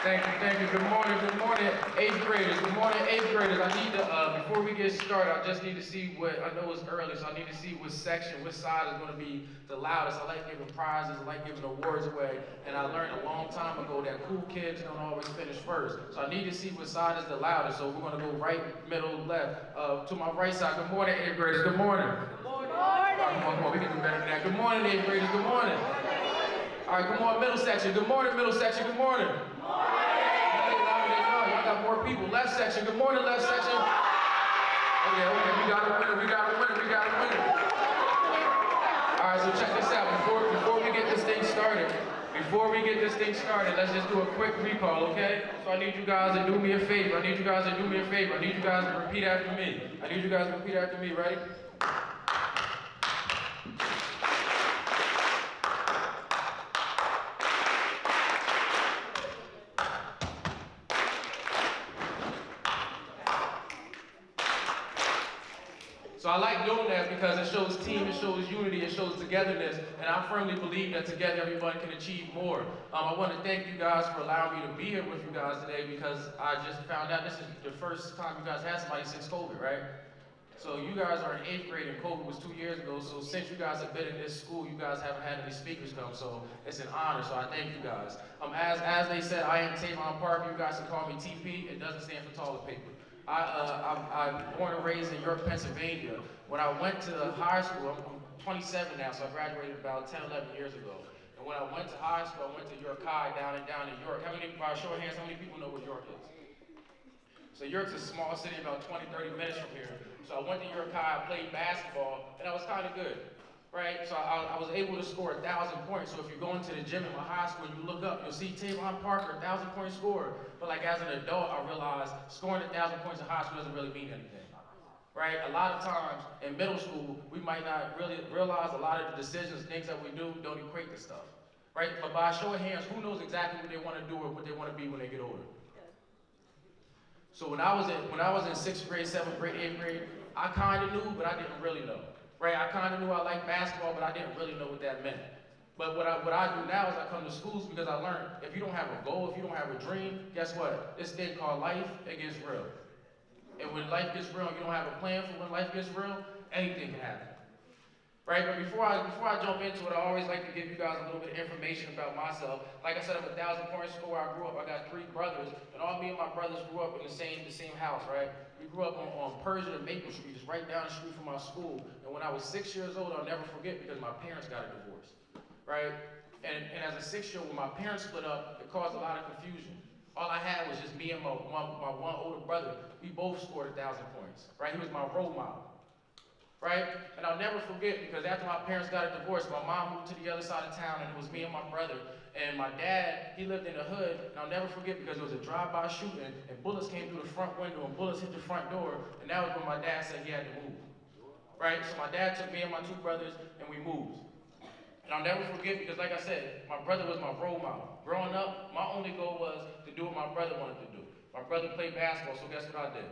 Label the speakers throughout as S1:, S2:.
S1: Thank you. Good morning, 8th graders. Good morning, 8th graders. I need to, before we get started, I just need to see what, I know it's early, so I need to see which section, which side is going to be the loudest. I like giving prizes, I like giving awards away, and I learned a long time ago that cool kids don't always finish first. So I need to see which side is the loudest, so we're going to go right, middle, left. To my right side, good morning, 8th graders. Good morning.
S2: Good morning.
S1: Come on, we can do better than that. Good morning, 8th graders. Good morning. All right, come on, middle section. Good morning, middle section. Good morning.
S2: Good morning.
S1: Y'all got more people. Left section. Good morning, left section. Okay, we got a winner. All right, so check this out. Before we get this thing started, let's just do a quick recall, okay? So I need you guys to do me a favor. I need you guys to repeat after me. Ready? So I like doing that because it shows team, it shows unity, it shows togetherness, and I firmly believe that together everybody can achieve more. I want to thank you guys for allowing me to be here with you guys today because I just found out this is the first time you guys had somebody since COVID, right? So you guys are in 8th grade and COVID was 2 years ago, so since you guys have been in this school, you guys haven't had any speakers come, so it's an honor, so I thank you guys. As they said, I am Tavon Parker, you guys can call me TP, it doesn't stand for toilet paper. I'm born and raised in York, Pennsylvania. When I went to high school, I'm 27 now, so I graduated about 10, 11 years ago. And when I went to high school, I went to York High down in York. By a show of hands, how many people know what York is? So York's a small city about 20, 30 minutes from here. So I went to York High, I played basketball, and I was kind of good. Right, so I was able to score 1,000 points. So if you're going to the gym in my high school and you look up, you'll see Tavon Parker, 1,000-point scorer. But like as an adult, I realized scoring 1,000 points in high school doesn't really mean anything. Right, a lot of times in middle school, we might not really realize a lot of the decisions, things that we do don't equate to stuff. Right, but by a show of hands, who knows exactly what they want to do or what they want to be when they get older? So when I was in 6th grade, 7th grade, 8th grade, I kind of knew, but I didn't really know. Right, I kind of knew I liked basketball, but I didn't really know what that meant. But what I do now is I come to schools because I learned if you don't have a goal, if you don't have a dream, guess what? This thing called life, it gets real. And when life gets real, and you don't have a plan for when life gets real, anything can happen. Right, but before I jump into it, I always like to give you guys a little bit of information about myself. Like I said, I'm a 1,000-point scorer. I grew up, I got 3 brothers, and all me and my brothers grew up in the same house, right? We grew up on Persian and Maple Street, just right down the street from our school. And when I was 6 years old, I'll never forget because my parents got a divorce, right? And as a 6-year-old, when my parents split up, it caused a lot of confusion. All I had was just me and my one older brother. We both scored 1,000 points, right? He was my role model. Right? And I'll never forget because after my parents got a divorce, my mom moved to the other side of town and it was me and my brother. And my dad, he lived in the hood, and I'll never forget because it was a drive-by shooting and bullets came through the front window and bullets hit the front door. And that was when my dad said he had to move. Right? So my dad took me and my 2 brothers and we moved. And I'll never forget because like I said, my brother was my role model. Growing up, my only goal was to do what my brother wanted to do. My brother played basketball, so guess what I did?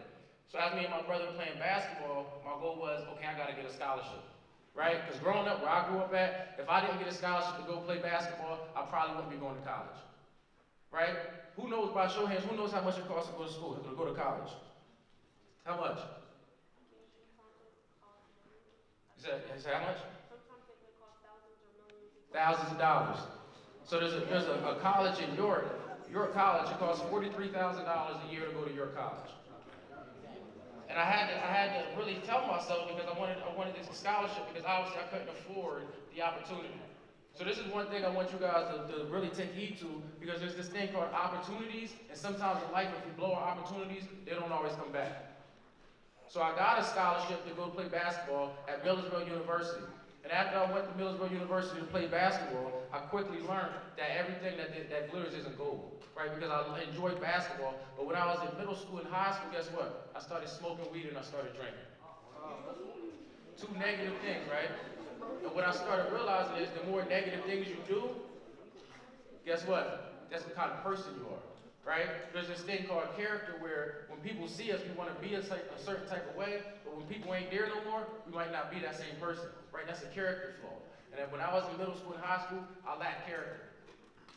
S1: So as me and my brother playing basketball, my goal was, okay, I gotta get a scholarship, right? Because growing up where I grew up at, if I didn't get a scholarship to go play basketball, I probably wouldn't be going to college, right? Who knows, by show of hands, who knows how much it costs to go to school, to go to college? How much? You said how much?
S2: Sometimes it could cost thousands or millions.
S1: Thousands of dollars. So there's a college in York College, it costs $43,000 a year to go to York College. And I had to really tell myself because I wanted this scholarship because obviously I couldn't afford the opportunity. So this is one thing I want you guys to really take heed to because there's this thing called opportunities, and sometimes in life if we blow our opportunities, they don't always come back. So I got a scholarship to go play basketball at Millersville University. And after I went to Millersville University to play basketball, I quickly learned that everything that glitters isn't gold, right? Because I enjoyed basketball, but when I was in middle school and high school, guess what? I started smoking weed and I started drinking. 2 negative things, right? And what I started realizing is the more negative things you do, guess what? That's the kind of person you are. Right? There's this thing called character where when people see us, we want to be a certain type of way, but when people ain't there no more, we might not be that same person. Right? That's a character flaw. And then when I was in middle school and high school, I lacked character.